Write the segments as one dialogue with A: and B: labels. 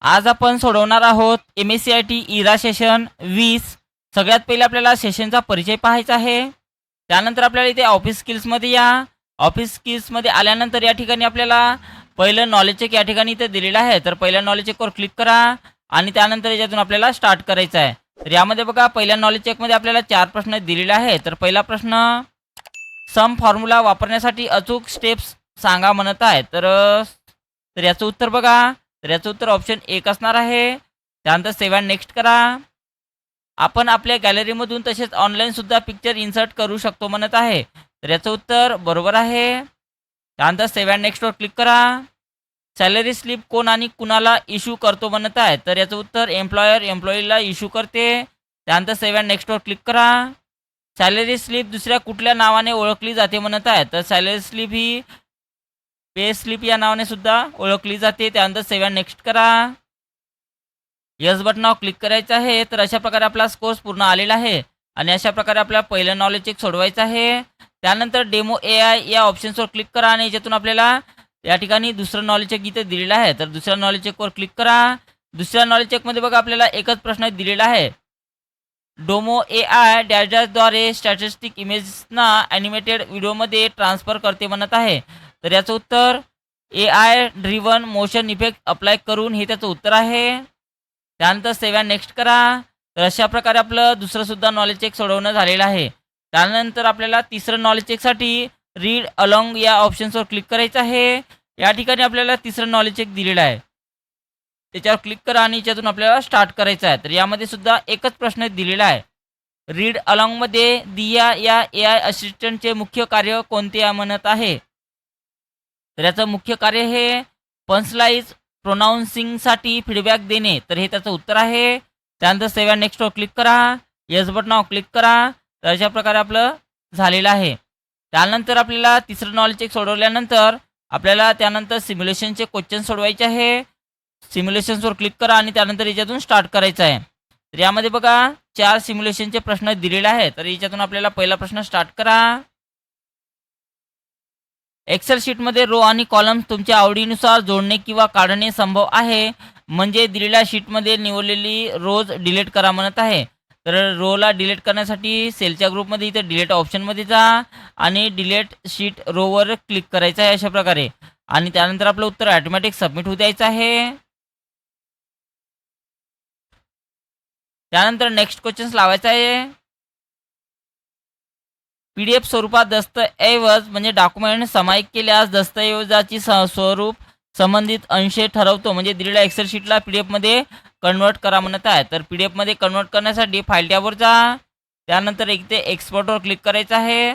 A: आज आपण सोडवणार आहोत MSCIT इरा सेशन 20। सगळ्यात पहिले आपल्याला सेशनचा परिचय पाहायचा आहे। त्यानंतर आपल्याला इथे ऑफिस स्किल्समध्ये या। ऑफिस स्किल्समध्ये आल्यानंतर या ठिकाणी आपल्याला पहिलं नॉलेज चेक या ठिकाणी इथे दिलेलं आहे, तर पहिल्या नॉलेज चेकवर क्लिक करा आणि त्यानंतर याच्यातून आपल्याला स्टार्ट करायचं आहे। तर यामध्ये बघा पहिल्या नॉलेज चेकमध्ये आपल्याला 4 प्रश्न दिलेले आहेत। तर पहिला प्रश्न, सम फॉर्म्युला वापरण्यासाठी अचूक स्टेप्स सांगा म्हणत आहे। तर याचं उत्तर बघा, तर याचं उत्तर ऑप्शन 1 असणार आहे। त्यानंतर सेव्ह अँड नेक्स्ट करा। आपण आपल्या गॅलरीमधून तसेच ऑनलाईन सुद्धा पिक्चर इन्सर्ट करू शकतो म्हणत आहे, तर याचं उत्तर बरोबर आहे। त्यानंतर सेव्ह अँड नेक्स्टवर क्लिक करा। सॅलरी स्लिप कोण आणि कुणाला इश्यू करतो म्हणत आहे, तर याचं उत्तर एम्प्लॉयर एम्प्लॉईला इश्यू करते। त्यानंतर सेव्ह अँड नेक्स्टवर क्लिक करा। सॅलरी स्लिप दुसऱ्या कुठल्या नावाने ओळखली जाते म्हणत आहे, तर सॅलरी स्लिप ही पे स्लिप या नावाने सुद्धा ओळखली जाते। त्यानंतर सेव्ह अँड नेक्स्ट करा। यस बटनावर क्लिक करायचं आहे। तर अशा प्रकारे आपला कोर्स पूर्ण आलेला आहे आणि अशा प्रकारे आपल्याला पहिलं नॉलेज चेक सोडवायचं आहे। त्यानंतर डेमो AI या ऑप्शन्सवर क्लिक करा आणि याच्यातून आपल्याला या ठिकाणी दुसरं नॉलेज चेक इथे दिलेलं आहे, तर दुसऱ्या नॉलेज चेकवर क्लिक करा। दुसऱ्या नॉलेज चेकमध्ये बघा आपल्याला एकच प्रश्न दिलेला आहे, डोमो AI डॅश डॅशद्वारे स्टॅटिस्टिक इमेजना ॲनिमेटेड व्हिडिओमध्ये ट्रान्सफर करते म्हणत आहे, तर याचं उत्तर AI driven motion effect apply करून हे त्याचं उत्तर आहे। त्यानंतर सेव्ह अँड नेक्स्ट करा। तर अशा प्रकारे आपलं दुसरं सुद्धा नॉलेज चेक सोडवणं झालेलं आहे। त्यानंतर आपल्याला तिसरं नॉलेज चेकसाठी रीड अलॉंग या ऑप्शन्सवर क्लिक करायचं आहे। या ठिकाणी आपल्याला तिसरं नॉलेज चेक दिलेलं आहे, त्याच्यावर क्लिक करा आणि याच्यातून आपल्याला स्टार्ट करायचं आहे। तर यामध्ये सुद्धा एकच प्रश्न दिलेला आहे, रीड अलॉंगमध्ये दिया या AI असिस्टंटचे मुख्य कार्य कोणते म्हणत आहे, तर याचं मुख्य कार्य हे पंचलाइज प्रोनाऊन्सिंगसाठी फीडबॅक देणे, तर हे त्याचं उत्तर आहे। त्यानंतर सेव्ह अँड नेक्स्टवर क्लिक करा। येस बटनावर क्लिक करा। तर अशा प्रकारे आपलं झालेलं आहे। त्यानंतर आपल्याला तिसरं नॉलेज चेक सोडवल्यानंतर आपल्याला त्यानंतर सिम्युलेशनचे क्वेश्चन सोडवायचे आहे। सिम्युलेशन्सवर क्लिक करा आणि त्यानंतर याच्यातून स्टार्ट करायचं आहे। तर यामध्ये बघा 4 सिम्युलेशनचे प्रश्न दिलेले आहेत, तर याच्यातून आपल्याला पहिला प्रश्न स्टार्ट करा। एक्सेल शीटमध्ये रो आणि कॉलम तुमच्या आवडीनुसार जोडणे किंवा काढणे संभव आहे, म्हणजे दिलेल्या शीटमध्ये निवडलेली रोज डिलीट करा म्हणत आहे। तर रोला डिलीट करण्यासाठी सेलच्या ग्रुपमध्ये इथे डिलीट ऑप्शनमध्ये जा आणि डिलीट शीट रोवर क्लिक करायचं आहे अशा प्रकारे, आणि त्यानंतर आपलं उत्तर ऑटोमॅटिक सबमिट होऊ द्यायचं आहे। त्यानंतर नेक्स्ट क्वेश्चन्स लावायचा आहे। PDF स्वरूपात दस्तऐवज म्हणजे डॉक्युमेंट समायिक केल्यास दस्तऐवजाची स्वरूप संबंधित अंश ठरवतो, म्हणजे दिलेल्या एक्सेल शीटला PDF मध्ये कन्वर्ट करा म्हणत आहे। तर PDF मध्ये कन्वर्ट करण्यासाठी फाईल टॅबवर जा। त्यानंतर इथे एक्सपोर्टवर क्लिक करायचं आहे।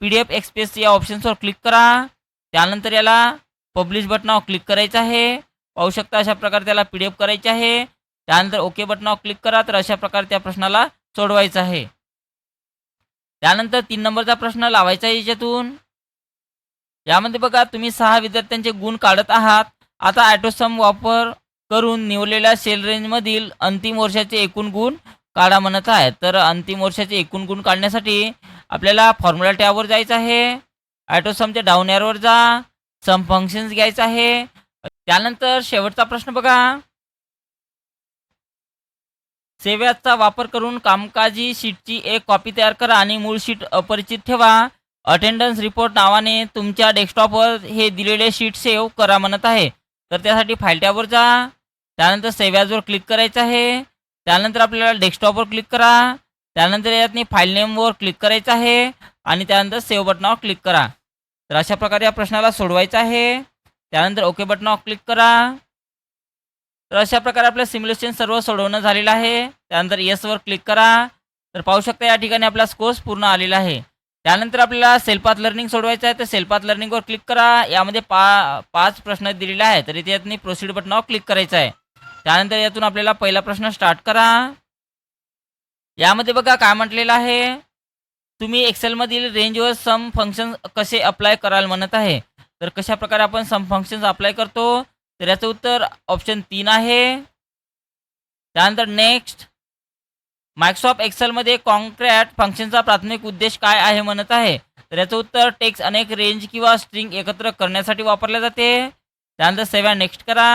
A: PDF एक्सप्रेस या ऑप्शन्सवर क्लिक करा। त्यानंतर याला पब्लिश बटनावर क्लिक करायचं आहे। पाहू शकता अशा प्रकारे त्याला PDF करायचे आहे। त्यानंतर ओके बटनावर क्लिक करा। तर अशा प्रकारे त्या प्रश्नाला सोडवायचं आहे। त्यानंतर 3 नंबरचा प्रश्न लावायचा आहे याच्यातून। यामध्ये बघा तुम्ही 6 विद्यार्थ्यांचे गुण काढत आहात। आता ॲटोसम वापर करून निवडलेल्या सेल रेंजमधील अंतिम वर्षाचे एकूण गुण काढा म्हणत आहे। तर अंतिम वर्षाचे एकूण गुण काढण्यासाठी आपल्याला फॉर्म्युला टॅबवर जायचं आहे। ॲटोसमच्या डाऊन एरोवर जा, सम फंक्शन्स घ्यायचं आहे। त्यानंतर शेवटचा प्रश्न बघा, सेव्हचा वापर करून कामकाजी शीटची एक कॉपी तयार करा आणि मूळ शीट अपरिचित ठेवा। अटेंडन्स रिपोर्ट नावाने तुमच्या डेस्कटॉपवर हे दिलेले शीट सेव्ह करा म्हणत आहे। तर त्यासाठी फाईल टॅबवर जा। त्यानंतर सेव्ह ॲजवर क्लिक करायचं आहे। त्यानंतर आपल्याला डेस्कटॉपवर क्लिक करा। त्यानंतर यातनी फाईल नेमवर क्लिक करायचं आहे आणि त्यानंतर सेव्ह बटनावर क्लिक करा। तर अशा प्रकारे या प्रश्नाला सोडवायचं आहे। त्यानंतर ओके बटनावर क्लिक करा। तर अशा प्रकारे आपलं सिम्युलेशन सर्व सोडवणं झालेलं आहे। त्यानंतर येसवर क्लिक करा। तर पाहू शकता या ठिकाणी आपला कोर्स पूर्ण आलेला आहे। त्यानंतर आपल्याला सेल्फ पाथ लर्निंग सोडवायचं आहे, तर सेल्फ पाथ लर्निंगवर क्लिक करा। यामध्ये 5 प्रश्न दिलेले आहेत, तर इथे यातनी प्रोसीड बटनावर क्लिक करायचं आहे। त्यानंतर यातून आपल्याला पहिला प्रश्न स्टार्ट करा। यामध्ये बघा काय म्हटलेलं आहे, तुम्ही एक्सेलमधील रेंजवर सम फंक्शन कसे अप्लाय कराल म्हणत आहे। तर कशा प्रकारे आपण सम फंक्शन्स अप्लाय करतो, तर याचं उत्तर ऑप्शन 3 आहे। त्यानंतर नेक्स्ट, मायक्रोसॉफ्ट एक्सेलमध्ये कॉन्क्रॅट फंक्शनचा प्राथमिक उद्देश काय आहे म्हणत आहे। तर याचं उत्तर टेक्स्ट अनेक रेंज किंवा स्ट्रिंग एकत्र करण्यासाठी वापरले जाते। त्यानंतर सेव्ह नेक्स्ट करा।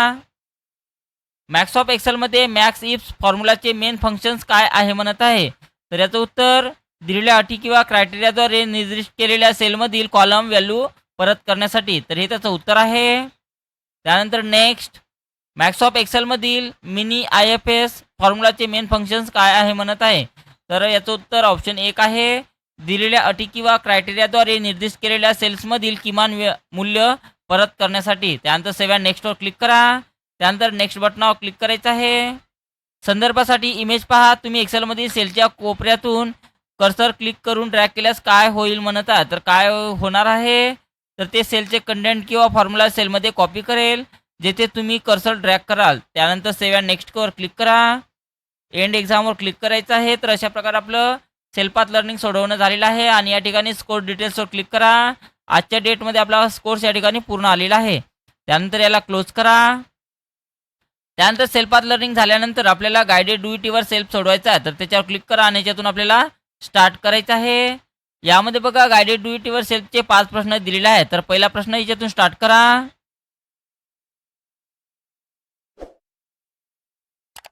A: मॅक्स ऑफ एक्सेलमध्ये मॅक्स इफ फॉर्म्युलाचे मेन फंक्शन्स काय आहे म्हणत आहे. तर याचं उत्तर दिलेल्या अटी किंवा क्रायटेरियाद्वारे निर्दिष्ट केलेल्या सेलमधील कॉलम व्हॅल्यू परत करण्यासाठी. तर हे त्याचं उत्तर आहे. त्यानंतर नेक्स्ट, मॅक्स ऑफ एक्सेलमधील मिनी आय एफ एस फॉर्म्युलाचे मेन फंक्शन्स काय आहे म्हणत आहे. तर याचं उत्तर ऑप्शन 1 आहे. दिलेल्या अटी किंवा क्रायटेरियाद्वारे निर्दिष्ट केलेल्या सेल्समधील किमान मूल्य परत करण्यासाठी. त्यानंतर सेव्ह नेक्स्टवर क्लिक करा. त्यानंतर नेक्स्ट बटनावर क्लिक करायचं आहे. संदर्भासाठी इमेज पहा. तुम्ही एक्सेलमधील सेलच्या कोपऱ्यातून कर्सर क्लिक करून ड्रॅग केल्यास काय होईल म्हणत आहे. तर काय होणार आहे, तर ते सेलचे कंटेंट किंवा फॉर्म्युला सेलमध्ये कॉपी करेल जेथे तुम्ही कर्सर ड्रॅग कराल. त्यानंतर सेव्ह नेक्स्टवर क्लिक करा. एंड एक्झामवर क्लिक करायचं आहे. तर अशा प्रकारे आपलं सेल्फ लर्निंग सोडवणं झालेलं आहे आणि या ठिकाणी स्कोर डिटेल्सवर क्लिक करा. आजच्या डेटमध्ये आपला स्कोर्स या ठिकाणी पूर्ण आलेला आहे. त्यानंतर याला क्लोज करा. त्यानंतर सेल्फ लर्निंग झाल्यानंतर आपल्याला guided do it your self सोडवायचा आहे. तर त्याच्यावर क्लिक करा आणि याच्यातून आपल्याला स्टार्ट करायचं आहे. यामध्ये बघा गायडेड डू इट युअर सेल्फचे 5 प्रश्न दिलेले आहेत. तर पहिला प्रश्न याच्यातून स्टार्ट करा.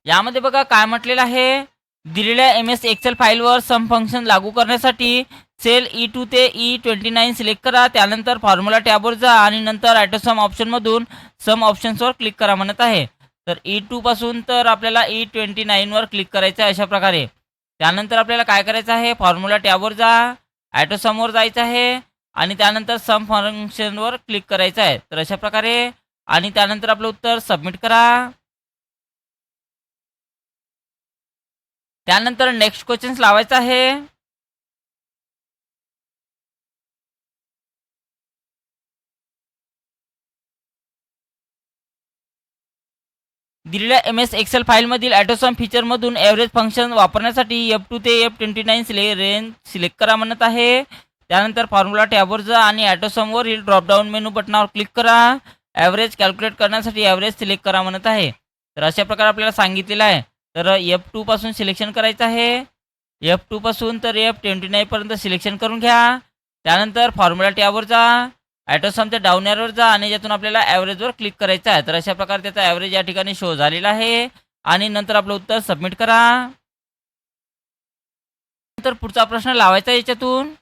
A: यामध्ये बघा काय म्हटलेलं आहे, दिलेल्या MS एक्सेल फाईलवर सम फंक्शन लागू करण्यासाठी सेल E2 ते E29 सिलेक्ट करा. त्यानंतर फॉर्म्युला टॅबवर जा आणि नंतर ॲटोसम ऑप्शनमधून सम ऑप्शन्सवर क्लिक करा म्हणत आहे. तर E2 पासून तर आपल्याला E29 वर क्लिक करायचं आहे अशा प्रकारे. त्यानंतर आपल्याला काय करायचं आहे, फॉर्म्युला टॅबवर जा, ॲटोसमवर जायचं आहे आणि त्यानंतर सम फंक्शनवर क्लिक करायचं आहे. तर अशा प्रकारे आणि त्यानंतर आपलं उत्तर सबमिट करा. त्यानंतर नेक्स्ट क्वेश्चन्स लावायचा आहे. दिलेल्या MS एक्सेल फाईलमधील ॲटोसम फीचरमधून एव्हरेज फंक्शन वापरण्यासाठी F2 ते F29 रेंज सिलेक्ट करा म्हणत आहे. त्यानंतर फॉर्म्युला टॅबवर जा आणि ॲटोसमवरील ड्रॉपडाऊन मेनू बटनावर क्लिक करा. ॲव्हरेज कॅल्क्युलेट करण्यासाठी ॲव्हरेज सिलेक्ट करा म्हणत आहे. तर अशा प्रकारे आपल्याला सांगितलेलं आहे. तर F2 पासून सिलेक्शन करायचं आहे. F2 पासून तर F29 पर्यंत सिलेक्शन करून घ्या. त्यानंतर फॉर्म्युला टॅबवर जा, ॲटोसमच्या डाऊन एरोवर जा आणि ज्यातून आपल्याला ॲव्हरेजवर क्लिक करायचं आहे. तर अशा प्रकारे त्याचा ॲव्हरेज या ठिकाणी शो झालेला आहे आणि नंतर आपलं उत्तर सबमिट करा. नंतर पुढचा प्रश्न लावायचा याच्यातून.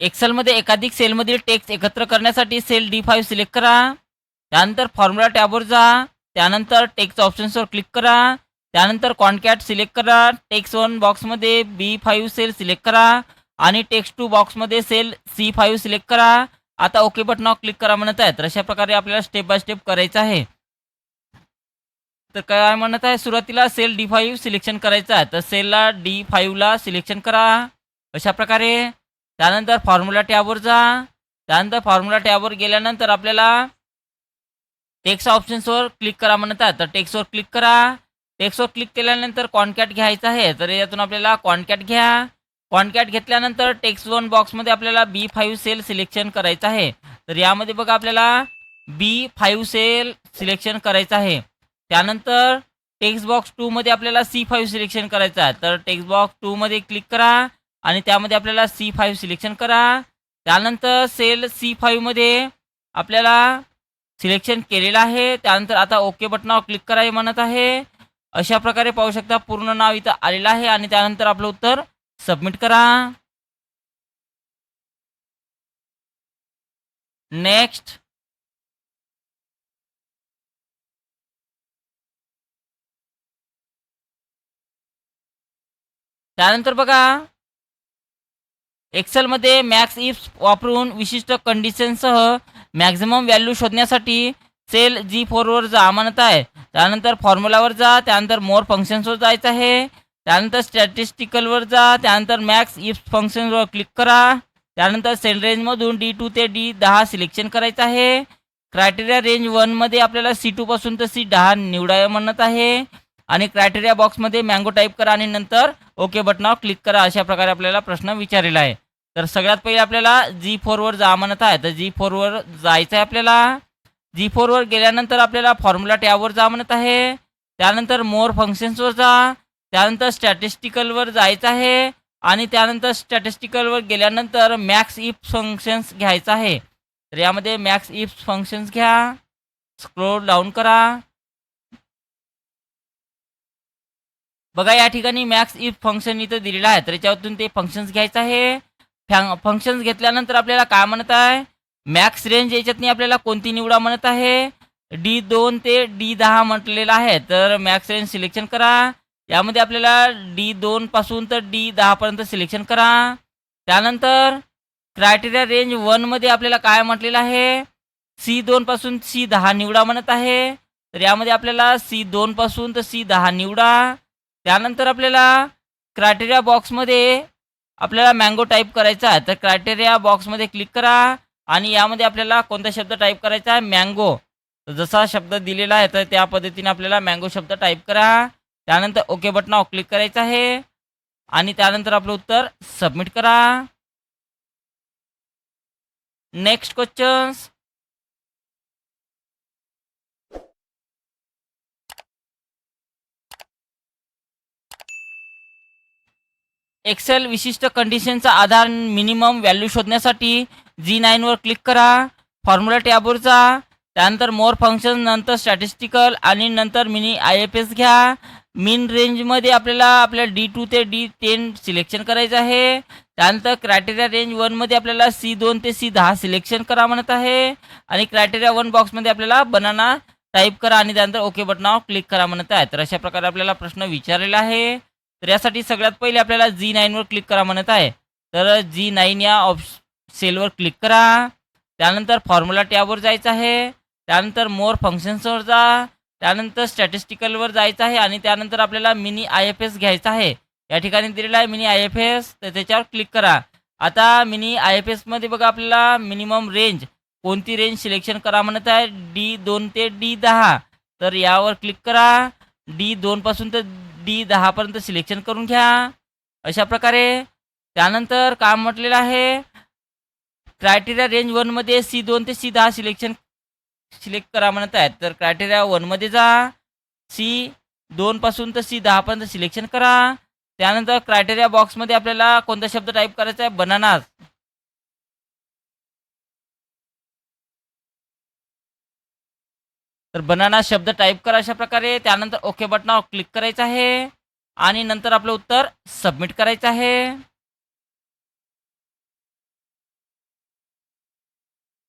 A: एक्सेलमध्ये एकाधिक सेलमधील टेक्स्ट एकत्र करण्यासाठी सेल D5 सिलेक्ट करा. त्यानंतर फॉर्म्युला टॅबवर जा, त्यानंतर टेक्स्ट ऑप्शन्सवर क्लिक करा. त्यानंतर कॉन्कॅट सिलेक्ट करा. टेक्स्ट 1 बॉक्समध्ये B5 सेल सिलेक्ट करा आणि टेक्स्ट 2 बॉक्समध्ये सेल C5 सिलेक्ट करा. आता ओके बटनावर क्लिक करा म्हणत आहे. तर अशा प्रकारे आपल्याला स्टेप बाय स्टेप करायचं आहे. तर काय म्हणत आहे, सुरुवातीला सेल D5 सिलेक्शन करायचं आहे. तर सेलला D5 ला सिलेक्शन करा अशा प्रकारे. त्यानंतर फॉर्म्युला टॅबवर जा. त्यानंतर फॉर्म्युला टॅबवर गेल्यानंतर आपल्याला टेक्स्ट ऑप्शन्सवर क्लिक करा म्हणत आहे. तर टेक्स्टवर क्लिक करा. टेक्स्टवर क्लिक केल्यानंतर कॉन्कॅट घ्यायचं आहे. तर यातून आपल्याला कॉन्कॅट घ्या. कॉन्कॅट घेतल्यानंतर टेक्स्ट 1 बॉक्समध्ये आपल्याला B5 सेल सिलेक्शन करायचं आहे. तर यामध्ये बघा आपल्याला B5 सेल सिलेक्शन करायचं आहे. त्यानंतर टेक्स्ट बॉक्स 2 मध्ये आपल्याला C5 सिलेक्शन करायचं आहे. तर टेक्स्ट बॉक्स 2 मध्ये क्लिक करा आणि त्यामध्ये आपल्याला C5 सिलेक्शन करा. त्यानंतर सेल C5 मध्ये आपल्याला सिलेक्शन केलेलं आहे. त्यानंतर आता ओके बटनावर क्लिक करायला म्हणत आहे. अशा प्रकारे पाहू शकता पूर्ण नाव इथं आलेलं आहे आणि त्यानंतर आपलं उत्तर सबमिट करा. नेक्स्ट. त्यानंतर बघा एक्सेलमध्ये मॅक्स इफ वापरून विशिष्ट कंडिशनसह मॅक्झिमम व्हॅल्यू शोधण्यासाठी सेल G4 वर जा म्हणत आहे. त्यानंतर फॉर्म्युलावर जा, त्यानंतर मोर फंक्शन्सवर जायचं आहे. त्यानंतर स्टॅटिस्टिकलवर जा, त्यानंतर मॅक्स इफ फंक्शनवर क्लिक करा. त्यानंतर सेल रेंजमधून D2 ते D10 सिलेक्शन करायचं आहे. क्रायटेरिया रेंज 1 मध्ये आपल्याला C2 पासून तर C10 निवडायला म्हणत आहे आणि क्रायटेरिया बॉक्समध्ये मँगो टाईप करा आणि नंतर ओके बटनावर क्लिक करा. अशा प्रकारे आपल्याला प्रश्न विचारलेला आहे. तर सगळ्यात पहिले आपल्याला G4 वर जा म्हणत आहे. तर G4 वर जायचं आहे आपल्याला. G4 वर गेल्यानंतर आपल्याला फॉर्म्युला टॅबवर जा म्हणत आहे. त्यानंतर मोर फंक्शन्सवर जा, त्यानंतर स्टॅटिस्टिकलवर जायचं आहे आणि त्यानंतर स्टॅटिस्टिकलवर गेल्यानंतर मॅक्स इफ फंक्शन्स घ्यायचं आहे. तर यामध्ये मॅक्स इफ फंक्शन्स घ्या, स्क्रोल डाऊन करा. बघा या ठिकाणी मॅक्स इफ फंक्शन इथं दिलेलं आहे, तर याच्यावरून ते फंक्शन्स घ्यायचं आहे. फंक्शन्स घेतल्यानंतर आपल्याला काय म्हणत आहे, मॅक्स रेंज याच्यातनी आपल्याला कोणती निवडा म्हणत आहे, D2 ते D10 म्हटलेलं आहे. तर मॅक्स रेंज सिलेक्शन करा. यामध्ये आपल्याला D2 पासून तर D10 पर्यंत सिलेक्शन करा. त्यानंतर क्रायटेरिया रेंज 1 मध्ये आपल्याला काय म्हटलेलं आहे, C2 पासून C10 निवडा म्हणत आहे. तर यामध्ये आपल्याला C2 पासून तर C10 निवडा. त्यानंतर आपल्याला क्रायटेरिया बॉक्समध्ये आपल्याला मँगो टाईप करायचा आहे. तर क्रायटेरिया बॉक्समध्ये क्लिक करा आणि यामध्ये आपल्याला कोणता शब्द टाईप करायचा आहे, मँगो. जसा शब्द दिलेला आहे तर त्या पद्धतीने आपल्याला मँगो शब्द टाईप करा. त्यानंतर ओके बटनावर क्लिक करायचं आहे आणि त्यानंतर आपलं उत्तर सबमिट करा. Next questions. एक्सेल विशिष्ट कंडिशनचा आधार मिनिमम व्हॅल्यू शोधण्यासाठी G9 वर क्लिक करा. फॉर्म्युला टॅबवर जा. त्यानंतर मोर फंक्शन, नंतर स्टॅटिस्टिकल आणि नंतर मिनी IFS घ्या. मिन रेंजमध्ये आपल्याला D2 ते D10 सिलेक्शन करायचं आहे. त्यानंतर क्रायटेरिया रेंज 1 मध्ये आपल्याला C2 ते C10 सिलेक्शन करा म्हणत आहे आणि क्रायटेरिया 1 बॉक्समध्ये आपल्याला बनाना टाईप करा आणि त्यानंतर ओके बटनावर क्लिक करा म्हणत आहे. तर अशा प्रकारे आपल्याला प्रश्न विचारलेला आहे. तर यासाठी सगळ्यात पहिले आपल्याला G9 वर क्लिक करा म्हणत आहे. तर G9 या सेलवर क्लिक करा. त्यानंतर फॉर्म्युला टॅबवर जायचं आहे. त्यानंतर मोर फंक्शन्सवर जा. त्यानंतर स्टॅटिस्टिकलवर जायचं आहे आणि त्यानंतर आपल्याला मिनी IFS घ्यायचा आहे. या ठिकाणी दिलेला आहे मिनी IFS, तर त्याच्यावर क्लिक करा. आता मिनी IFS मध्ये बघा आपल्याला मिनिमम रेंज कोणती रेंज सिलेक्शन करा म्हणत आहे, D2 ते D10. तर यावर क्लिक करा. D2 पासून तर D10 पर्यंत सिलेक्शन करून घ्या अशा प्रकारे. त्यानंतर काय म्हटलेलं आहे, क्रायटेरिया रेंज 1 मध्ये C2 ते C10 सिलेक्ट करा म्हणत आहेत. तर क्रायटेरिया 1 मध्ये जा. C2 पासून तर C10 पर्यंत सिलेक्शन करा. त्यानंतर क्रायटेरिया बॉक्समध्ये आपल्याला कोणता शब्द टाईप करायचा आहे, बनानास. तर बनाना शब्द टाईप करा अशा प्रकारे. त्यानंतर ओके बटनावर क्लिक करायचं आहे आणि नंतर आपलं उत्तर सबमिट करायचं आहे.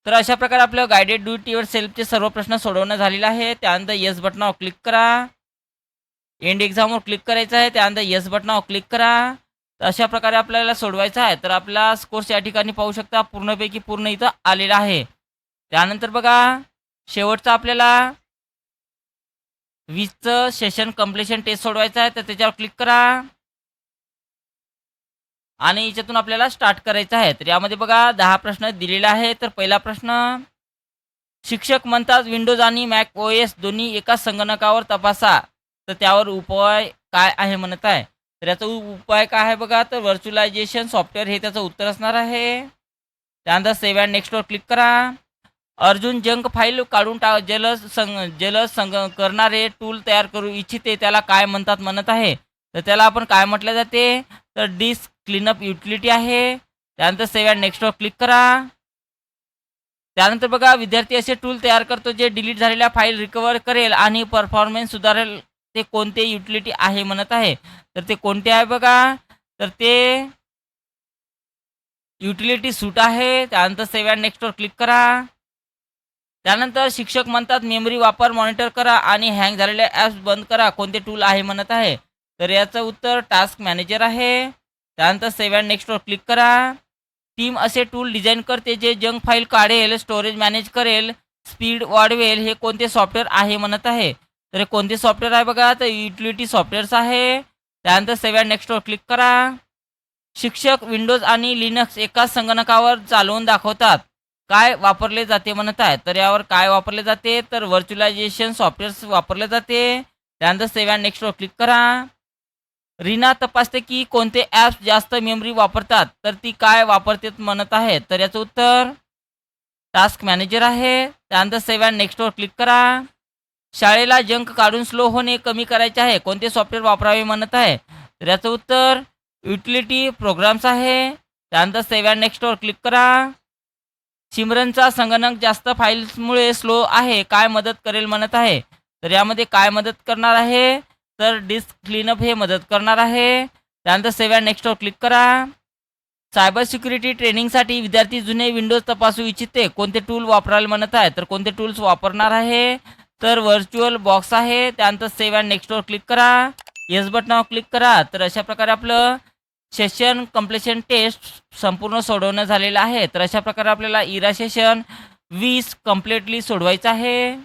A: तर अशा प्रकारे आपलं गायडेड ड्युटी युअर सेल्फचे सर्व प्रश्न सोडवणं झालेलं आहे. त्यानंतर येस बटनावर क्लिक करा. एंड एक्झामवर क्लिक करायचं आहे. त्यानंतर येस बटनावर क्लिक करा. तर अशा प्रकारे आपल्याला सोडवायचं आहे. तर आपला स्कोर्स या ठिकाणी पाहू शकता पूर्णपैकी पूर्ण इथं आलेला आहे. त्यानंतर बघा शेवटचा आपल्याला 20चं सेशन कम्प्लिशन टेस्ट सोडवायचं आहे. तर त्याच्यावर क्लिक करा आणि याच्यातून आपल्याला स्टार्ट करायचं आहे. तर यामध्ये बघा 10 प्रश्न दिलेले आहेत. तर पहिला प्रश्न, शिक्षक म्हणतात विंडोज आणि मॅक OS दोन्ही एकाच संगणकावर तपासा, तर त्यावर उपाय काय आहे म्हणत आहे. तर याचा उपाय काय आहे बघा, तर व्हर्च्युअलायझेशन सॉफ्टवेअर हे त्याचं उत्तर असणार आहे. त्यानंतर सेव्ह अँड नेक्स्टवर क्लिक करा. अर्जुन जंक फाईल काढून करणारे टूल तयार करू इच्छिते, त्याला काय म्हणतात म्हणत आहे. तर त्याला आपण काय म्हटलं जाते, तर डिस्क क्लीनअप युटिलिटी आहे. त्यानंतर सेव्ह अँड नेक्स्टवर क्लिक करा. त्यानंतर बघा विद्यार्थी असे टूल तयार करतो जे डिलीट झालेल्या फाईल रिकवर करेल आणि परफॉर्मन्स सुधारेल, ते कोणते युटिलिटी आहे म्हणत आहे. तर ते कोणते आहे बघा, तर ते युटिलिटी सूट आहे. त्यानंतर सेव्ह अँड नेक्स्टवर क्लिक करा. त्यानंतर शिक्षक म्हणतात मेमरी वापर मॉनिटर करा आणि हँग झालेल्या ॲप्स बंद करा, कोणते टूल आहे म्हणत आहे. तर याचं उत्तर टास्क मॅनेजर आहे. त्यानंतर सेव्ह अँड नेक्स्टवर क्लिक करा. टीम असे टूल डिझाईन करते जे जंक फाईल काढेल, स्टोरेज मॅनेज करेल, स्पीड वाढवेल, हे कोणते सॉफ्टवेअर आहे म्हणत आहे. तर हे कोणते सॉफ्टवेअर आहे बघा, तर युटिलिटी सॉफ्टवेअर्स आहे. त्यानंतर सेव्ह अँड नेक्स्टवर क्लिक करा. शिक्षक विंडोज आणि लिनक्स एकाच संगणकावर चालवून दाखवतात, काय वापरले जाते म्हणत आहे. तर यावर काय वापरले जाते, तर व्हर्च्युअलायझेशन सॉफ्टवेअर्स वापरले जाते. त्यानंतर सेव्ह अँड नेक्स्टवर क्लिक करा. रीना तपासते की कोणते ॲप्स जास्त मेमरी वापरतात, तर ती काय वापरते म्हणत आहे. तर याचं उत्तर टास्क मॅनेजर आहे. त्यानंतर सेव्ह अँड नेक्स्टवर क्लिक करा. शाळेला जंक काढून स्लो होणे कमी करायचे आहे, कोणते सॉफ्टवेअर वापरावे म्हणत आहे. तर याचं उत्तर युटिलिटी प्रोग्राम्स आहे. त्यानंतर सेव्ह अँड नेक्स्टवर क्लिक करा. सिमरनचा संगणक जास्त फाईल्समुळे स्लो आहे, काय मदत करेल म्हणत आहे. तर यामध्ये काय मदत करणार आहे, तर डिस्क क्लीनअप हे मदत करणार आहे. त्यानंतर सेव्ह अँड नेक्स्टवर क्लिक करा. सायबर सिक्युरिटी ट्रेनिंगसाठी विद्यार्थी जुने विंडोज तपासू इच्छिते, कोणते टूल वापरायला म्हणत आहे. तर कोणते टूल्स वापरणार आहे, तर व्हर्च्युअल बॉक्स आहे. त्यानंतर सेव्ह अँड नेक्स्टवर क्लिक करा. येस बटनावर क्लिक करा. तर अशा प्रकारे आपलं सेशन कंप्लीशन टेस्ट संपूर्ण सोडवणं झालेलं आहे. तर अशा प्रकारे आपल्याला इरा सेशन 20 कम्प्लिटली सोडवायचं आहे.